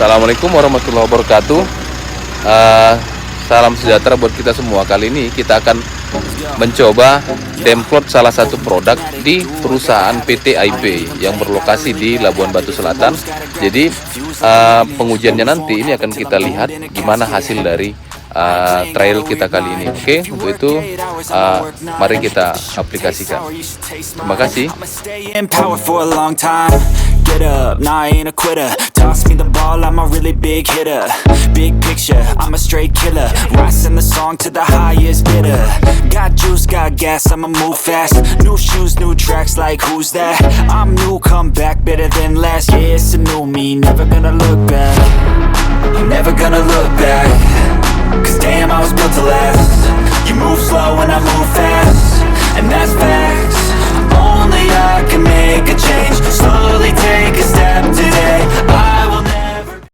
Assalamualaikum warahmatullahi wabarakatuh. Salam sejahtera buat kita semua. Kali ini kita akan mencoba demplot salah satu produk di perusahaan PT IP yang berlokasi di Labuan Batu Selatan. Jadi pengujiannya nanti ini akan kita lihat gimana hasil dari trial kita kali ini. Oke, untuk itu mari kita aplikasikan. Terima kasih. Get up, nah I ain't a quitter. Toss me the ball, I'm a really big hitter. Big picture, I'm a straight killer. Rising the song to the highest bidder. Got juice, got gas, I'ma move fast. New shoes, new tracks, like who's that? I'm new, come back, better than last. Yeah, it's a new me, never gonna look back. I'm never gonna look back. Cause damn, I was built to last. You move slow and I move fast. And that's facts. Only I can make a change. Slowly take a step today. I will never.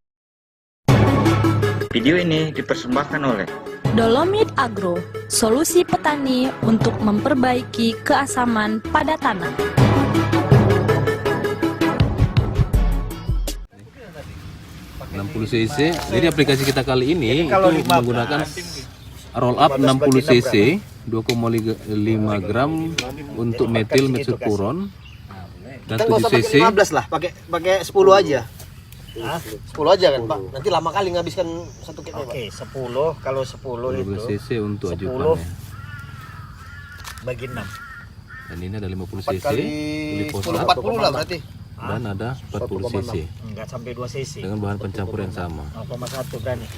Video ini dipersembahkan oleh Dolomit Agro, solusi petani untuk memperbaiki keasaman pada tanah. cc. Jadi aplikasi kita kali ini itu menggunakan roll up 60 cc 2,5 gram untuk metil metsulfuron dan 7 cc. 15 lah, pakai 10 aja. 10 aja kan, Pak. Nanti lama kali ngabiskan satu kit. Oke, 10. Kalau 10 itu 12 cc untuk ajukannya. bagi 6. Dan ini ada 50 4 cc kali 10 40 lah berarti. dan ada 40 cc Enggak sampai 2 cc. dengan bahan pencampur yang sama. 0,1 berani.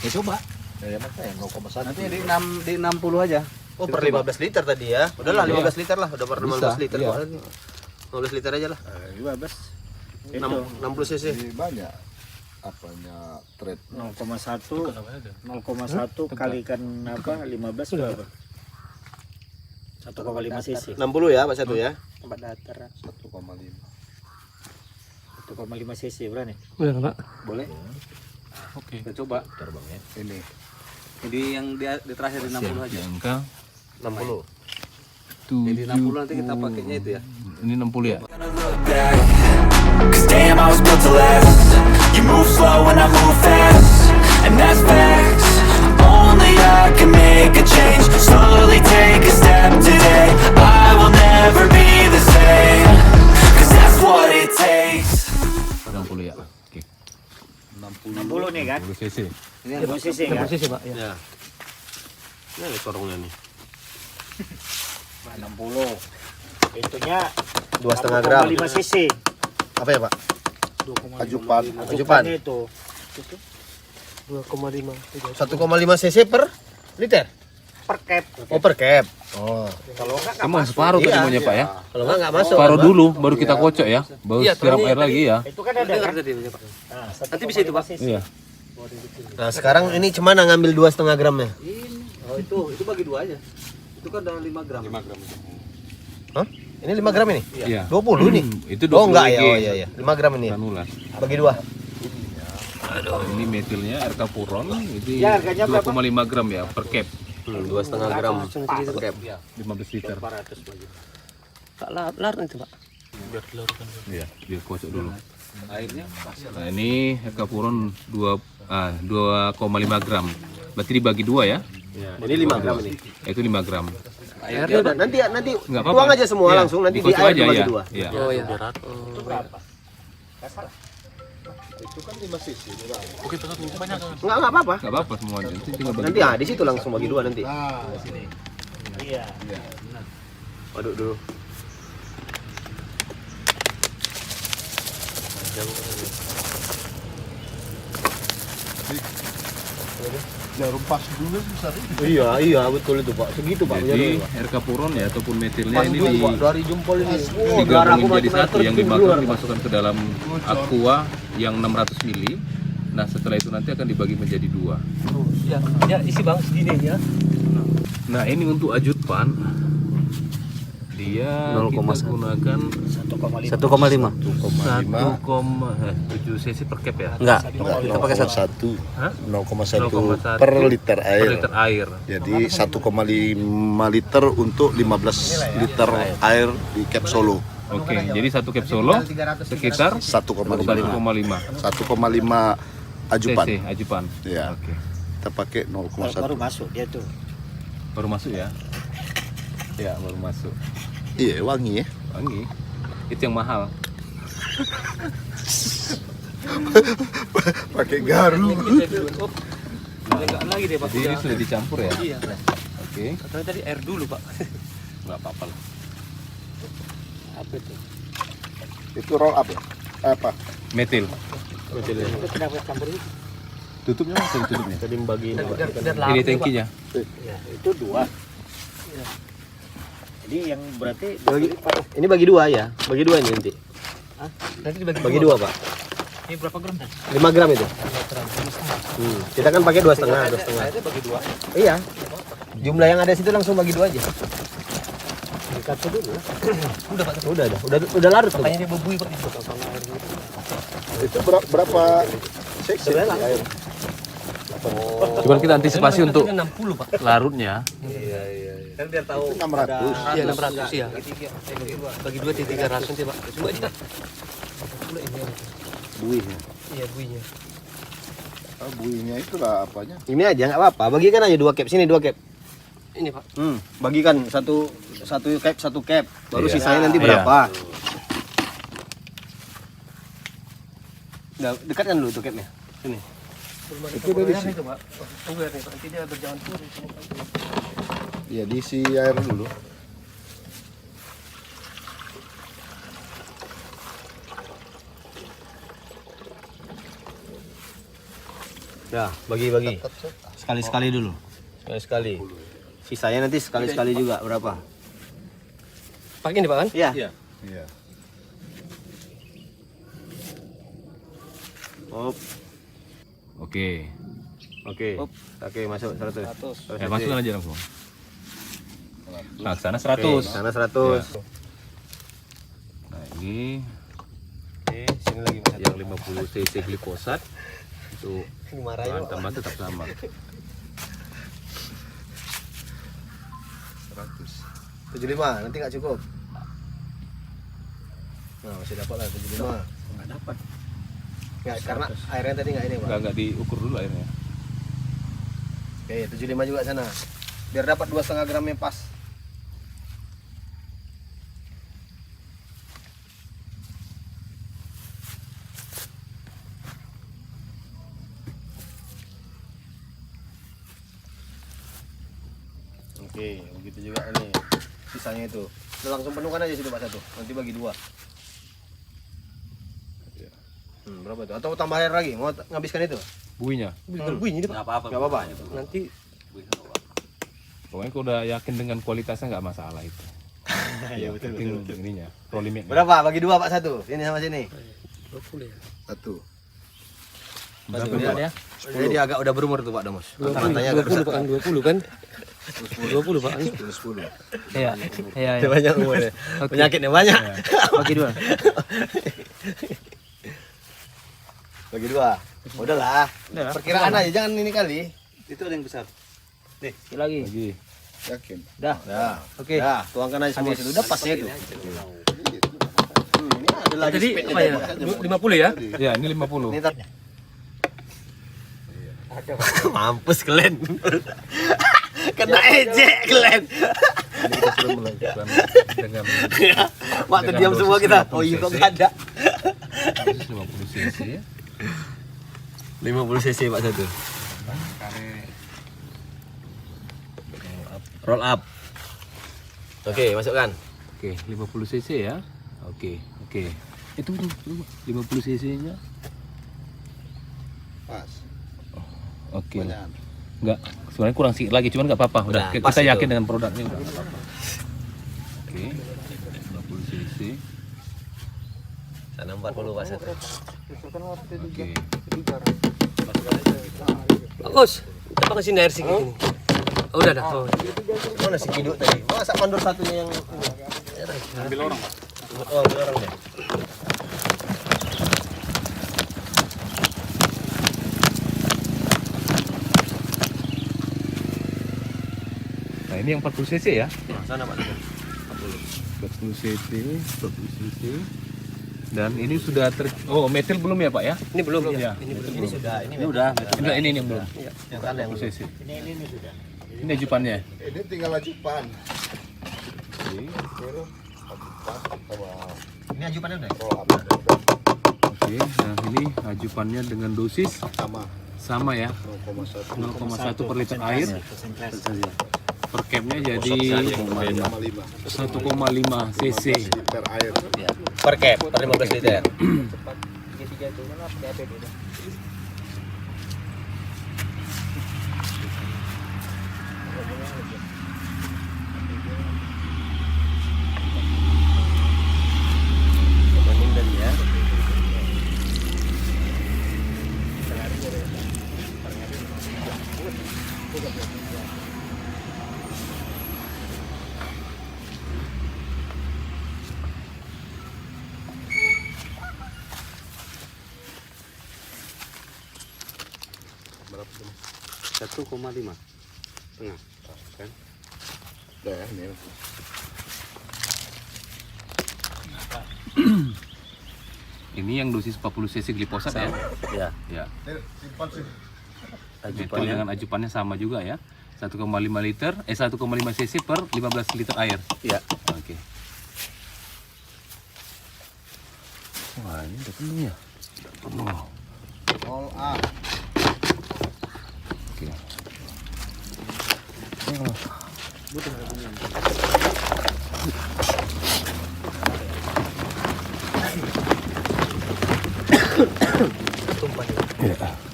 Ya coba. Ya makanya 0,1. Nanti di 60 aja. Oh, per 15 liter tadi ya. Udahlah 15 liter lah, udah per 15 liter kok. 15 liter aja lah. 15. 60 cc. Banyak apanya trade 0,1 kalikan apa 15 berapa? 1,5 cc. 60 ya, Pak satu ya. Tempat datar 1,5. 1,5 cc berani. Udah Pak? Boleh? Oke. Kita coba terbangnya. Ini. Jadi yang di terakhir di 60 aja. Angka 60. Jadi 60 nanti kita pakainya itu ya. ini 60 ya. Cause damn, I was built to last. You move slow and I move fast. And that's facts. Only I can make a change. Slowly take a step today. I will never be the same. Cause that's what it takes. 60 ya. Oke. 60 nih kan? 60 cc. Ini 2 cc kan? Posisi Pak ya. Ya. Ini sorongnya nih. 60. Itunya 2,5 gram. 5 cc. Apa ya, Pak? Ajupan. Ajupan. Itu 2,5. 1,5 cc per liter. per cap. Oh, per cap. Oh. Kalau enggak Emang separuh tadi Iya. maunya Pak ya? Kalau enggak masuk. Separuh dulu baru kita kocok ya. Baru siram air lagi ya. itu kan ada kan? Nah, nanti bisa itu Pak. Iya. Nah, sekarang ini cemana ngambil 2,5 gramnya? Oh, itu bagi 2 aja. Itu kan ada 5 gram. 5 gram. Hah? Ini 5 gram ini? Iya. 20 nih. Itu 20 Oh, enggak ya. lagi. Oh iya iya. 5 gram ini ya. Granulat. Bagi 2. Ini metilnya RK Puron itu Ya, harganya berapa? 2,5 gram ya per cap. 2,5 gram per cap. 15 liter. Pak lar itu Pak. Iya, biar kocok dulu. Airnya pas. Nah, ini RK Puron 2,5 gram. Berarti dibagi 2 ya? Ini 5 gram ini. Itu 5 gram. Ya udah, nanti Enggak apa-apa. tuang aja semua Iya, langsung nanti di dikocok air aja dibagi ya. 2. Iya. Oh iya. Itu berapa? Itu kan 5 cc. Enggak apa-apa. Enggak apa-apa semuanya. Nanti tinggal bagi. Nanti di situ langsung bagi 2 nanti. Nah, sini. Iya. Aduk dulu. Jarum pas dulu besar ini. Iya betul itu, Pak. Segitu, Pak. Jadi RK Puron ya ataupun metilnya Pas ini dulu, Pak, dari jempol ini. digabungin jadi satu yang dimasukkan ke dalam aqua yang 600 mili. Nah setelah itu nanti akan dibagi menjadi 2. Ya, ya isi Bang segini ya. Nah ini untuk ajutpan dia 0,1. kita gunakan 1,5. 1,7 cc per cap ya. Enggak, kita pakai 1,1 Hah? 0,1 0,1 per liter per air. liter air. Jadi 1,5 liter untuk 15 liter air di cap solo. Oke, jadi satu cap solo sekitar 1,5 1,5 ajupan. cc ajupan. Ya. Oke. Kita pakai 0,1. Baru masuk dia tuh. Baru masuk ya? Ya, baru masuk. Iya, wangi ya. Wangi. Itu yang mahal. Pakai garu. Enggak lagi deh Pak. Jadi ini sudah dicampur ya? Iya. Oke. Katanya tadi air dulu Pak. Nggak apa-apa lah. Apa itu? Itu roll up ya? Apa? Metil. Itu kenapa campur itu? Tutupnya mas, tutupnya. Tadi bagi Ini tangkinya. Ya, itu 2. Jadi yang berarti ini bagi 2 ya. Bagi 2 ini nanti. Nanti dibagi Bagi 2, Pak. Ini berapa gram? 5 gram itu. Kita kan pakai 2,5. Airnya bagi 2. Iya. Jumlah yang ada situ langsung bagi 2 aja. dikasih dulu. Udah Pak. Udah larut tuh. Makanya dia bubui Pak. Itu berapa seksi air? Cuman kita antisipasi untuk 60 Pak. larutnya. Kan biar tahu 600. Iya 600 ya. Bagi 2 300 nanti Pak. Coba aja. Buihnya. Iya buinya. Buihnya itulah apanya? Ini aja nggak apa-apa. Bagikan aja 2 cap sini 2 cap. Ini Pak. Bagikan satu cap. Baru Iya. sisanya nanti Iya. berapa? Udah dekatkan dulu tuh capnya. Sini. Itu dari sini. Itu Pak. Tunggu ya nih Pak. Nanti dia berjalan turun. Ya diisi air dulu. Ya, bagi-bagi. Sekali-sekali dulu. Sekali-sekali. Sisanya nanti sekali-sekali juga berapa? Pakai ini Pak kan? Iya. Iya. Oke. Oke, masuk 100. Ya, masukkan aja langsung. Nah, ke sana 100. Sana 100. Nah, ini Oke, sini lagi Mas. yang 50 cc glikosat itu Marahin, bahan Pak. tambahan tetap sama. 75, nanti nggak cukup. Nah, masih dapat lah 75. Nggak dapat. Nggak, karena airnya tadi nggak ini, Pak. Nggak diukur dulu airnya. Oke, 75 juga sana. Biar dapat 2,5 gramnya pas. Oke, begitu juga ini. Sisanya itu. Udah langsung penuhkan aja situ Pak satu. Nanti bagi 2. Berapa itu? Atau tambah air lagi? Mau ngabiskan itu? Buihnya. Buinya Pak. Nggak apa-apa. Nanti Pokoknya kalau udah yakin dengan kualitasnya nggak masalah itu. Iya betul. Penting ininya, pro limitnya. Berapa? Bagi 2 Pak satu. Sini sama sini. 20 ya. 1. Berapa dia? Dia agak udah berumur tuh Pak Damos. 20 Pak kan 20 kan? 20 Pak. 10. Iya. Iya. Dia banyak umurnya. Penyakitnya banyak. Bagi 2. Bagi 2. Udahlah. Perkiraan aja, jangan ini kali. Itu ada yang besar. Lagi. Lagi. Yakin. Dah. Oke. Dah, tuangkan aja semua situ. Udah pasnya itu. Ini ada lagi Tadi speednya apa ya? Pak. 50 ya? Ya, ini 50. Ini mampus kalian. Kena ejek kalian. Ini kita sudah melakukan dengan Waktu diam semua kita. Oh iya kok nggak ada. 50 cc ya. 50 cc Pak satu. Roll up. Oke, masukkan. Oke, 50 cc ya. Oke. Itu 50 cc-nya. Pas. Oke. Banyak. Enggak, sebenarnya kurang sedikit lagi, cuman nggak apa-apa. Udah, Udah, pas kita yakin itu. dengan produknya udah nggak apa-apa. Oke, 50 cc. Sana 40 Pak satu. Oke. Bagus. Kita ke sini air sedikit ini. Oh, udah dah. Oh. Mana si Kiduk tadi? Masa mandor satunya yang ambil orang. Oh, ambil orang deh. Nah, ini yang 40 cc ya. Sana Pak. 40 cc, 40 cc. Dan ini sudah metil belum ya Pak ya? Ini belum Ya. Ini sudah, Ini udah. Ini yang belum. yang ada yang 40 cc. Ini sudah. Ini ajupannya. Ini tinggal ajupan. Ini ajupannya udah. Oke, nah ini ajupannya dengan dosis sama ya, 0,1 per liter air. Per capnya jadi 1,5 cc. Liter air. Per cap, per 15 liter. Berapa tuh? 1,5 setengah kan? Udah ya, ini. Ini yang dosis 40 cc glifosat ya. Ya. Ya. Simpan sih. Metil dengan ajupannya sama juga ya. 1,5 liter, 1,5 cc per 15 liter air. Ya. Oke. Wah, ini udah penuh ya. All up. Oke.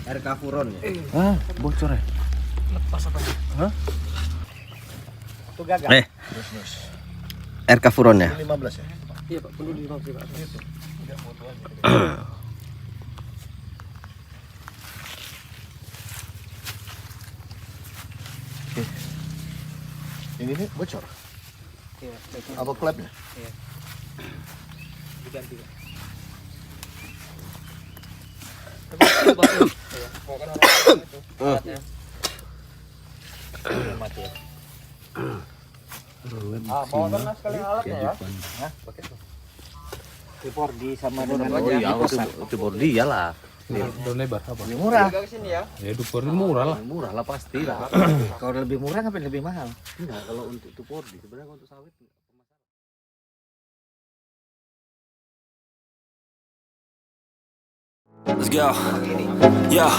Air kafuron ya. Bocor ya. Itu gagal. Air kafuron ya. 15 ya. Iya Pak, perlu dimaksud Pak. Ini nih bocor. Iya, Apa klepnya? diganti Pak. Sekali alatnya ya. T4D sama dengan Itu bordi ya lah. Daun lebar apa? lebih murah. Ke sini ya. Ya dupor ini murah lah. Murah lah pasti lah. Kalau lebih murah ngapain lebih mahal? Enggak, kalau untuk itu bordi sebenarnya untuk sawit. Let's go. Yeah,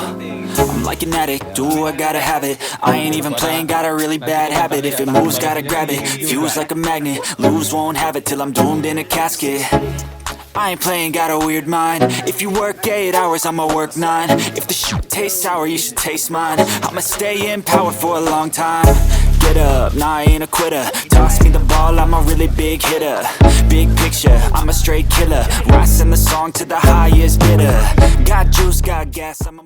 I'm like an addict, do I gotta have it. I ain't even playing, got a really bad habit. If it moves, gotta grab it. Fuse like a magnet, lose, won't have it till I'm doomed in a casket. I ain't playing, got a weird mind. If you work 8 hours, I'ma work 9. If the shit tastes sour, you should taste mine. I'ma stay in power for a long time. Get up, nah, I ain't a quitter. Toss me the ball, I'm a really big hitter. Big picture, I'm a straight killer. Rising the song to the highest bidder. Got juice, got gas, I'm a...